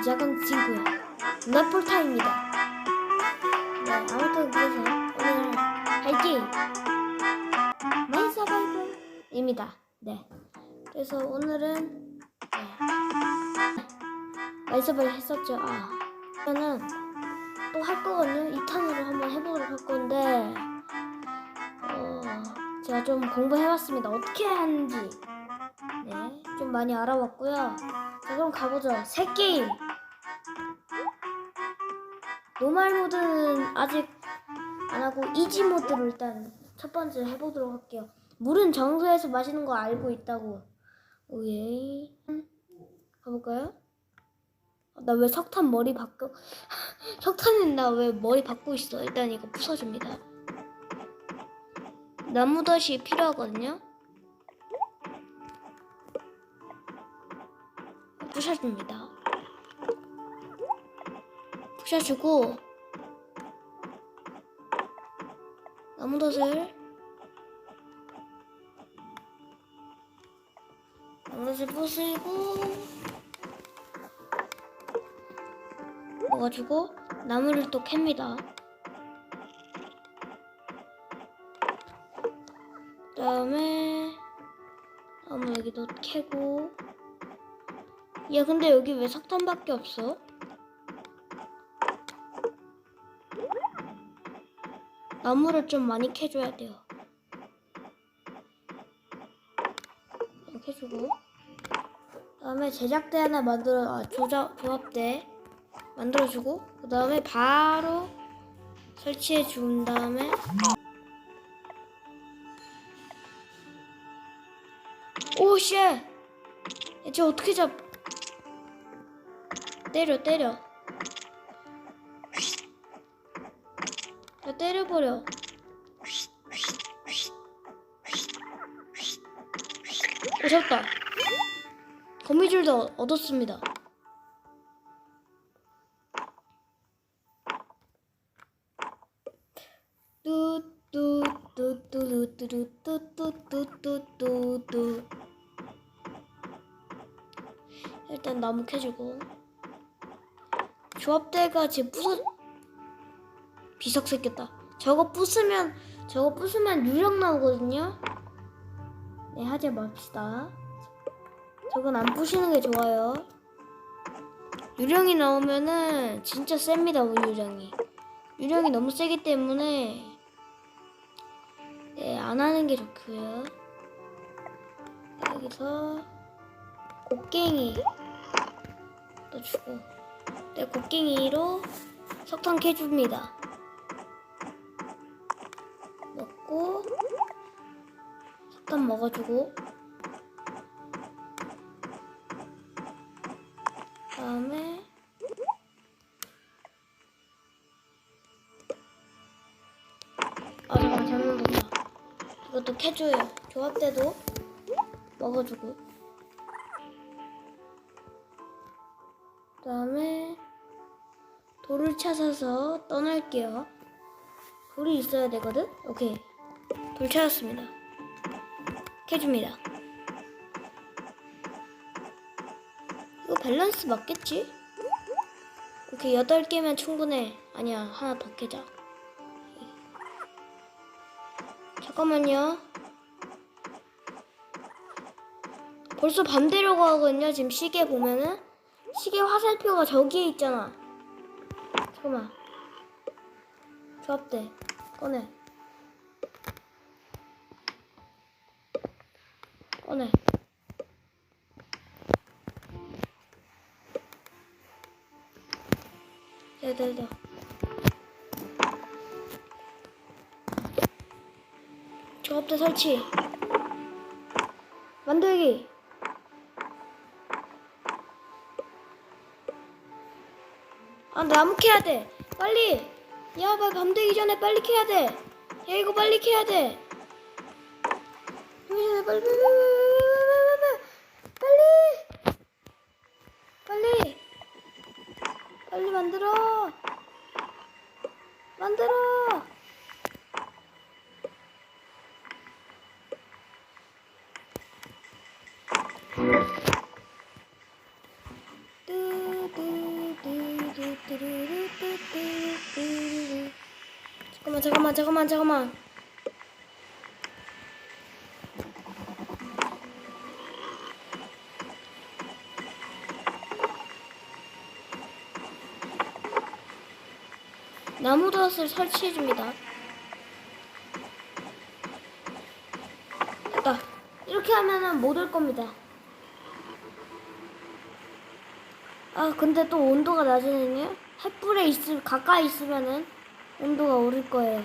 야간 친구야. 나폴타입니다. 네, 아무튼 그래서 오늘 할 게임 마인 서바이벌입니다. 네, 그래서 오늘은 마인 서바이벌 했었죠. 저는 또 할 거거든요. 2탄으로 한번 해보도록 할 건데 제가 좀 공부해봤습니다. 어떻게 하는지 네, 좀 많이 알아봤고요. 자, 그럼 가보죠. 새 게임. 노말 모드는 아직 안 하고 이지 모드로 일단 첫 번째 해보도록 할게요. 물은 정수에서 마시는 거 알고 있다고. 오예. 가볼까요? 나 왜 석탄 머리 바꿔? 석탄은 나 왜 머리 바꾸고 있어? 일단 이거 부숴줍니다. 나무다시 필요하거든요. 부셔줍니다. 부셔주고 나무덧을 부수고 넣어가지고 나무를 또 캡니다. 그 다음에 나무 여기도 캐고. 야, 근데 여기 왜 석탄밖에 없어? 나무를 좀 많이 캐줘야 돼요. 이렇게 해주고 그 다음에 제작대 하나 조합대 만들어주고 그 다음에 바로 설치해 준 다음에 오 쉣! 쟤 어떻게 때려 야, 때려버려. 오, 잡았다. 거미줄도 얻었습니다. 뚜뚜뚜뚜뚜뚜뚜뚜뚜뚜뚜. 일단 나무 캐주고 조합대가 제 비석 생겼다. 저거 부수면 유령 나오거든요. 네, 하지 맙시다. 저건 안 부시는 게 좋아요. 유령이 나오면은 진짜 셉니다. 유령이 너무 세기 때문에 네, 안 하는 게 좋고요. 여기서 곡괭이 또 주고 네, 곡괭이로 석탄 캐줍니다. 먹고 석탄 먹어주고 다음에 잠깐 잘못 먹었다. 이것도 캐줘요. 조합대도 먹어주고 그 다음에 돌을 찾아서 떠날게요. 돌이 있어야 되거든? 오케이. 돌 찾았습니다. 캐줍니다. 이거 밸런스 맞겠지? 오케이, 8개면 충분해. 아니야, 하나 더 캐자. 잠깐만요. 벌써 반대로 가거든요. 지금 시계 보면은 시계 화살표가 저기에 있잖아. 잠깐만. 조합대 꺼내. 됐다. 조합대 설치. 만들기. 나무 캐야 돼. 빨리. 야, 밤 되기 전에 빨리 캐야 돼. 야, 이거 빨리 캐야 돼. 빨리 만들어. 뚜뚜 잠깐만. 나무덫을 설치해줍니다. 됐다. 이렇게 하면은 못 올 겁니다. 아, 근데 또 온도가 낮으면요? 횃불에 가까이 있으면은 온도가 오를 거예요.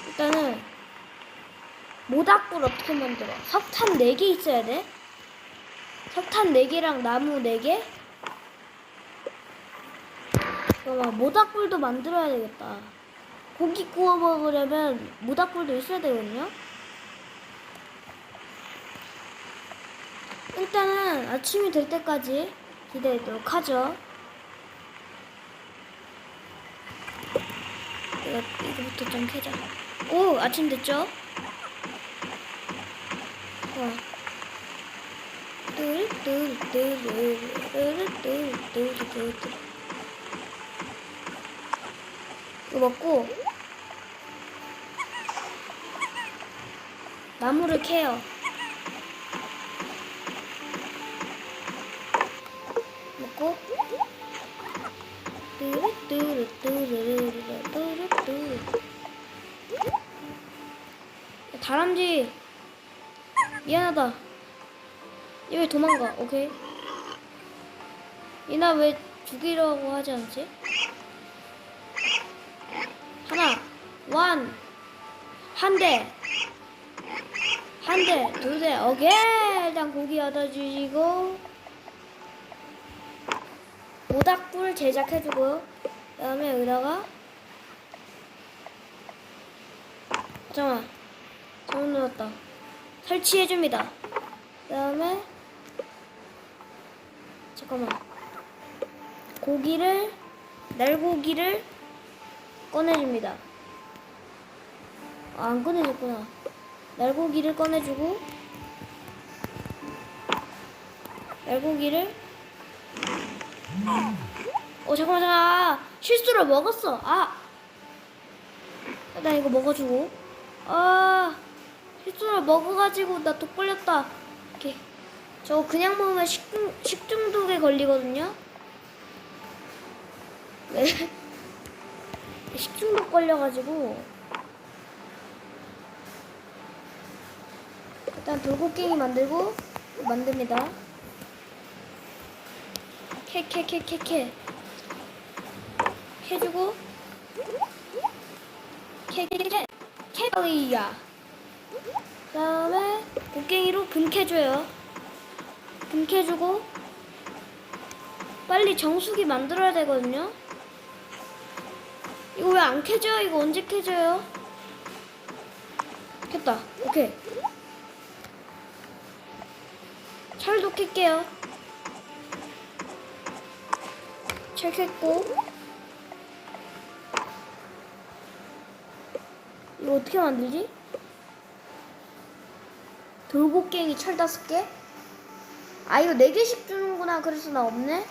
일단은 모닥불 어떻게 만들어? 석탄 4개 있어야 돼? 석탄 4개랑 나무 4개? 잠깐만, 모닥불도 만들어야 되겠다. 고기 구워 먹으려면 모닥불도 있어야 되거든요? 일단은 아침이 될 때까지 기다리도록 하죠. 이거부터 좀 캐자. 오, 아침 됐죠? 이거 먹고 나무를 캐요. 먹고 다람쥐 미안하다. 얘 왜 도망가? 오케이. 얘나 왜 죽이려고 하지 않지? 한 대, 두 대, 오케이. 일단 고기 얻어주시고 모닥불 제작해주고요. 그 다음에 여기다가 잠깐만, 잘못 눌렀다. 설치해줍니다. 그 다음에 잠깐만, 날고기를 꺼내줍니다. 아, 안 꺼내줬구나. 날고기를 꺼내주고 잠깐만. 실수로 먹었어. 나 이거 먹어주고. 실수로 먹어가지고 나 독 걸렸다. 이렇게. 저거 그냥 먹으면 식중독에 걸리거든요. 네. 식중독 걸려가지고. 일단 돌고갱이 만듭니다. 해주고 캐버리야. 그 다음에 곡괭이로 금 캐줘요. 금 캐주고 빨리 정수기 만들어야 되거든요. 이거 왜 안 캐져? 이거 언제 캐져요? 켰다. 오케이. 철도 캘게요. 철 캤고. 이거 어떻게 만들지? 돌고갱이 철 5개? 이거 4개씩 주는구나. 그래서 나 없네?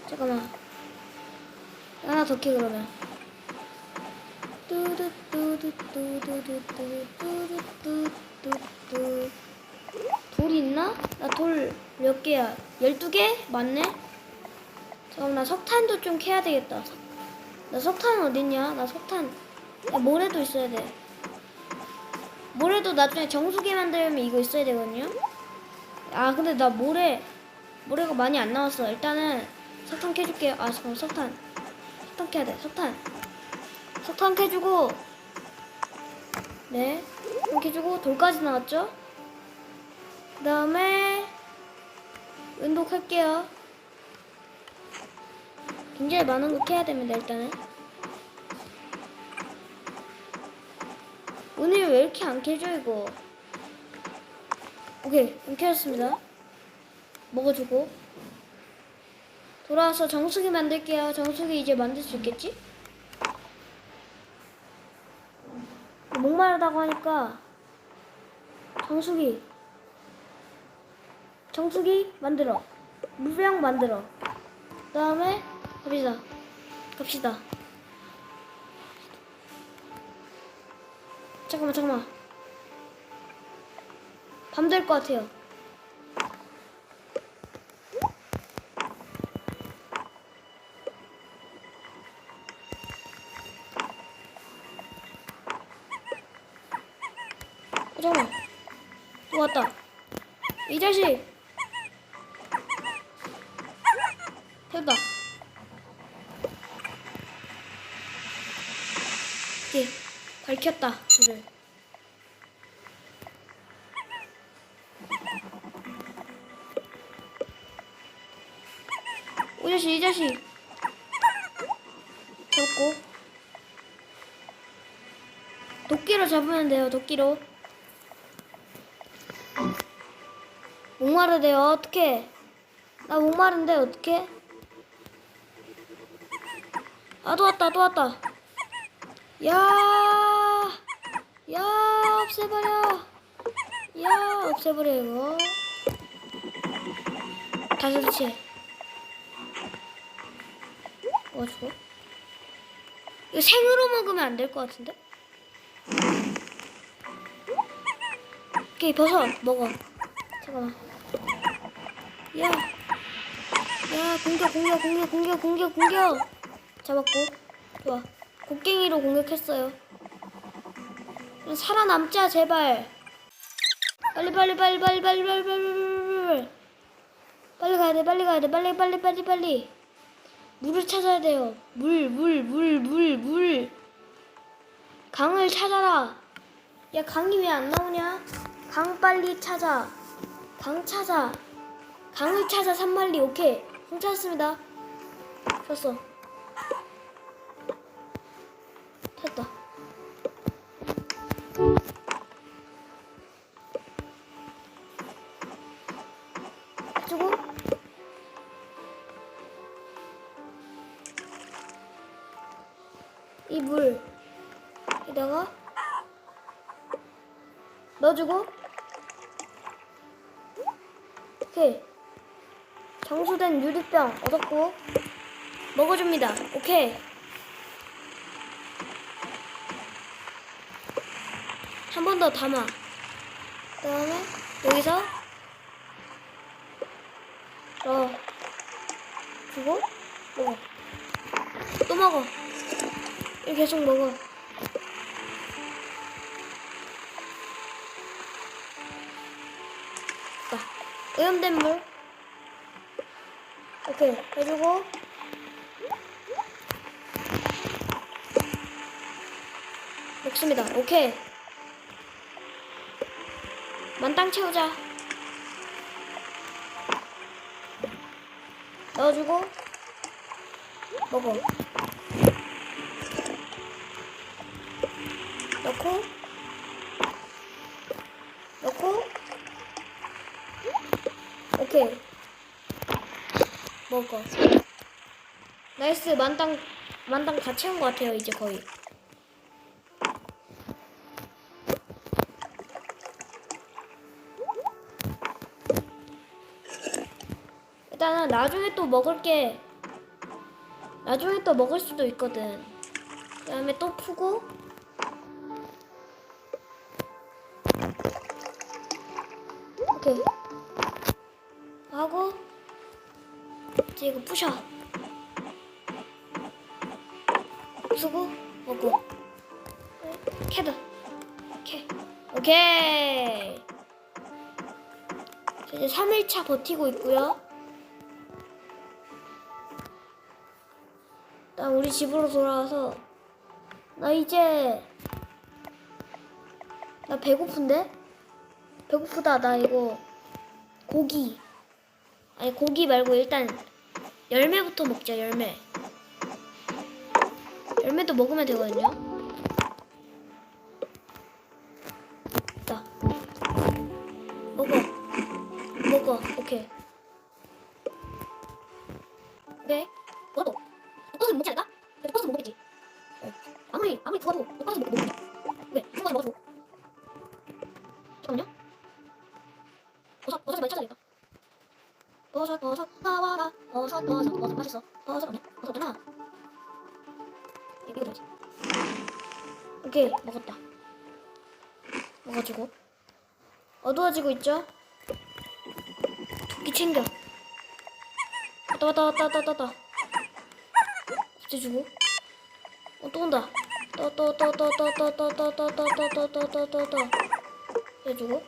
잠깐만. 하나 더 캐, 그러면. 돌 있나? 나 돌 몇 개야? 12개? 맞네? 잠깐만, 나 석탄도 좀 캐야 되겠다. 나 석탄 어딨냐? 나 석탄. 모래도 있어야 돼. 모래도 나중에 정수기 만들면 이거 있어야 되거든요? 근데 나 모래가 많이 안 나왔어. 일단은 석탄 캐줄게요. 잠깐만, 석탄 캐야 돼. 석탄 캐주고, 네. 캐주고, 돌까지 나왔죠? 그 다음에 은독할게요. 굉장히 많은 거 캐야 됩니다. 일단은 오늘 왜 이렇게 안 캐져 이거? 오케이, 안 캐졌습니다. 먹어주고 돌아와서 정수기 만들게요. 정수기 이제 만들 수 있겠지? 목마르다고 하니까 정수기 만들어. 물병 만들어. 그다음에 갑시다. 잠깐만. 밤 될 것 같아요. 잠깐만. 또 왔다. 이 자식. 됐다. 오케이. 밝혔다. 불을. 이 자식. 잡고. 도끼로 잡으면 돼요. 도끼로. 목마르대요. 어떡해. 나 목마른데 어떡해. 아, 또 왔다. 야, 없애버려, 이거. 다 설치해. 죽어? 이거 생으로 먹으면 안 될 것 같은데? 오케이, 버섯 먹어. 잠깐만. 야, 공격. 잡았고. 좋아. 곡괭이로 공격했어요. 살아남자, 제발. 빨리 가야 돼. 빨리. 물을 찾아야 돼요. 물. 강을 찾아라. 야, 강이 왜 안 나오냐? 강 빨리 찾아. 강을 찾아, 산만리. 오케이. 공 찾았습니다. 쳤어. 됐다. 해주고. 이 물에다가 넣어주고. 오케이. 정수된 유리병 얻었고 먹어줍니다. 오케이. 한 번 더 담아. 그다음에 여기서 주고 먹어. 또 먹어. 이렇게 계속 먹어. 오염된 물. 오케이. 해주고. 먹습니다. 오케이. 만땅 채우자. 넣어주고 먹어. 넣고 오케이. 먹어. 나이스. 만땅 다 채운 것 같아요. 이제 거의. 일단은 나중에 또 먹을 수도 있거든. 그 다음에 또 푸고. 오케이. 하고 이제 이거 부셔. 쓰고 먹고. 캐드. 오케이. 이제 3일차 버티고 있고요. 일단 우리 집으로 돌아와서 나 배고픈데? 배고프다. 나 이거 고기 말고 일단 열매부터 먹자. 열매도 먹으면 되거든요. 자, 먹어. 오케이. 네. 버섯 먹지 않을까? 버섯 먹겠지. 아무리 좋아도 버섯 먹겠지. 왜? 버섯 먹어줘. 잠깐만요. 버섯 많이 찾아야겠다. 버섯 나와라. 버섯 맛있어. 버섯 없네. 버섯 없잖아. 이거 뭐지? 오케이, 먹었다. 먹어주고. 어두워지고 있죠? 도끼 챙겨. 왔다. 없애주고. 또 온다. 또. 해주고.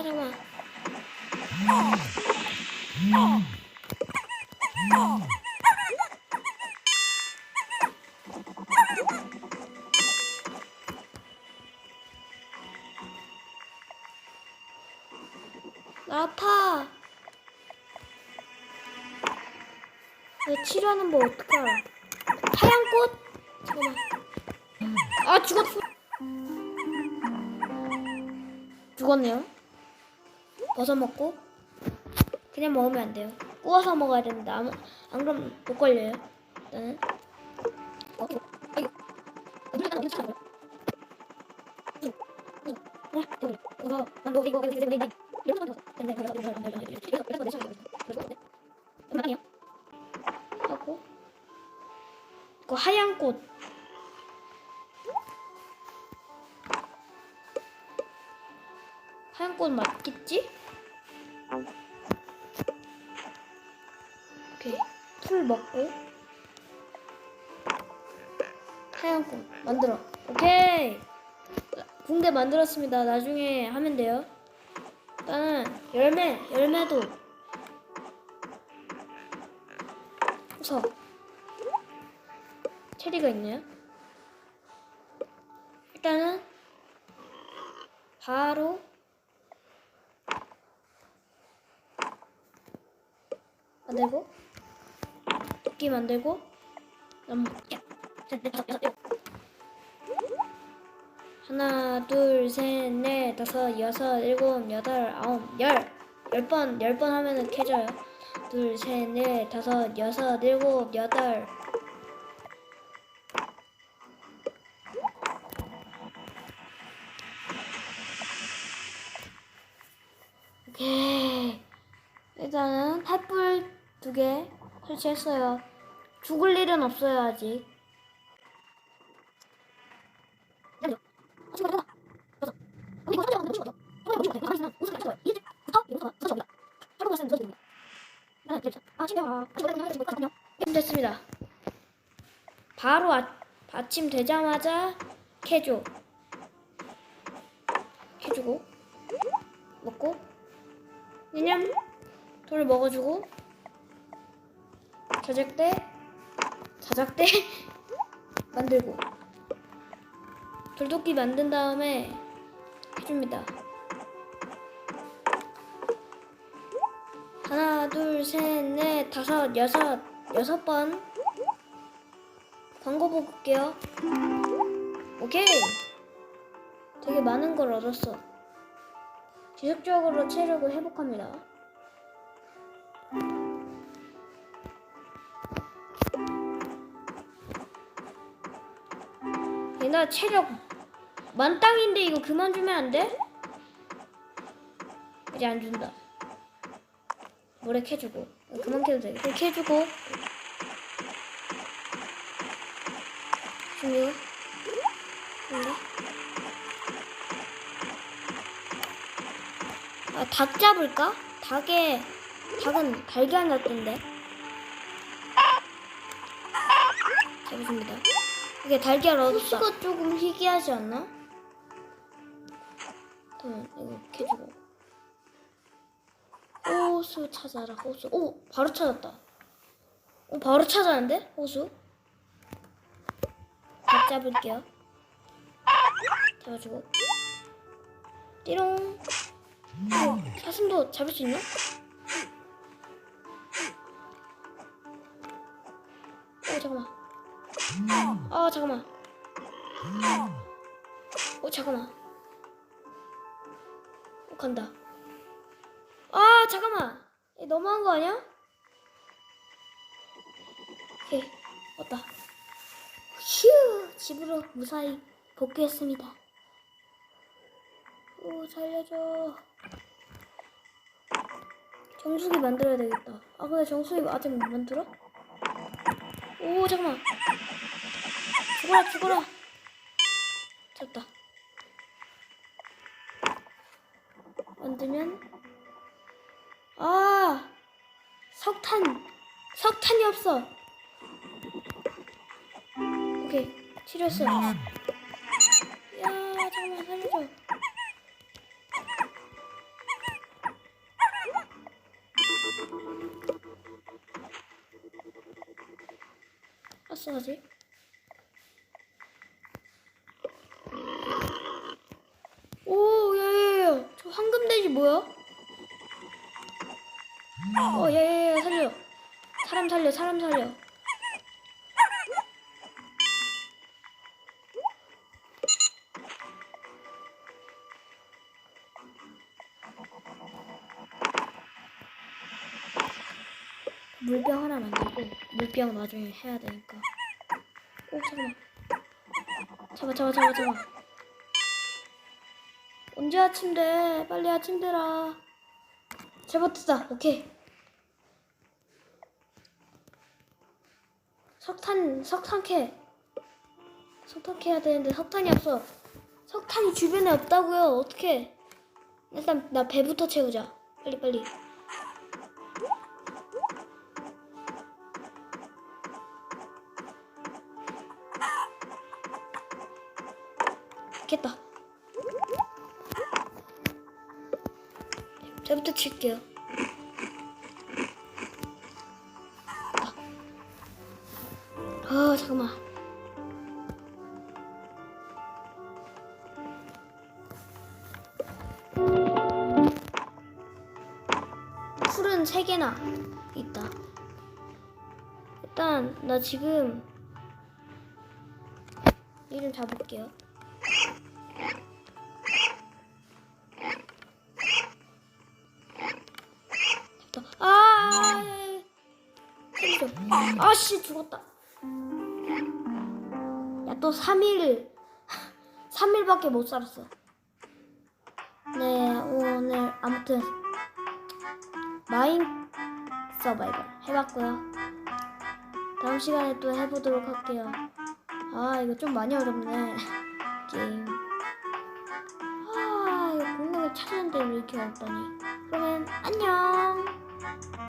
잠깐만. 나 아파. 내 치료하는 법 어떻게 알아? 하얀 꽃? 잠깐만. 아, 죽었네요. 버섯 먹고. 그냥 먹으면 안 돼요. 구워서 먹어야 됩니다. 안 그럼 못 걸려요. 일단은. 하고 그 하얀 꽃. 하얀 꽃 맞겠지? 오케이. 풀 먹고 하얀 꽃 만들어. 오케이. 붕대 만들었습니다. 나중에 하면 돼요. 일단은 열매도 우선 체리가 있네요. 일단은 바로 만들고 도끼 만들고 하나, 둘, 셋, 넷, 다섯, 여섯, 일곱, 여덟, 아홉, 열 번 하면은 캐져요. 둘, 셋, 넷, 다섯, 여섯, 일곱, 여덟. 오케이. 일단은 횃불 2개 설치했어요. 죽을 일은 없어요 아직. 됐습니다. 바로 아침 되자마자 캐주고 먹고 그냥 돌을 먹어주고 자작대 만들고 돌도끼 만든 다음에 해줍니다. 하나, 둘, 셋, 넷, 다섯, 여섯 번. 광고 보고 올게요. 오케이. 되게 많은 걸 얻었어. 지속적으로 체력을 회복합니다. 나 체력 만땅인데 이거 그만 주면 안 돼? 이제 안 준다. 모래 캐주고 그만 캐도 돼. 캐주고 준비가 닭 잡을까? 닭은 달걀 놨던데. 잡으십니다. 이게 달걀 얻었다. 이거 조금 희귀하지 않나? 이거 캐주고 호수 찾아라. 호수. 오, 바로 찾았다. 바로 찾았는데? 호수. 닭 잡을게요. 잡아주고 띠롱. 사슴도 잡을 수 있나? 잠깐만. 잠깐만. 잠깐만. 간다. 잠깐만. 너무한 거 아니야? 오케이. 왔다. 휴. 집으로 무사히 복귀했습니다. 살려줘. 정수기 만들어야 되겠다. 아 근데 정수기 아직 못 만들어? 오 잠깐만. 죽어라. 됐다. 만들면 아 석탄이 없어. 오케이 치료했어. 야 잠깐만 살려줘. 아싸가지. 오 야야야 저 황금돼지 뭐야? 야야야 살려. 사람 살려. 물병 하나 만들고 물병 나중에 해야 되니까. 오 잠깐만. 잡아. 언제 아침 돼? 빨리 아침 되라. 잡았다. 오케이. 석탄 캐야 되는데 석탄이 없어. 석탄이 주변에 없다고요. 어떡해. 일단 나 배부터 채우자. 빨리. 깼다. 배부터 칠게요. 잠깐만. 풀은 3개나 있다. 일단 나 지금 이 좀 잡을게요. 아씨 죽었다. 야 또 3일밖에 못 살았어. 네 오늘 아무튼 마인 서바이벌 해봤고요. 다음 시간에 또 해보도록 할게요. 이거 좀 많이 어렵네. 게임. 이거 공룡을 찾았는데 왜 이렇게 어렵다니. 그러면 안녕.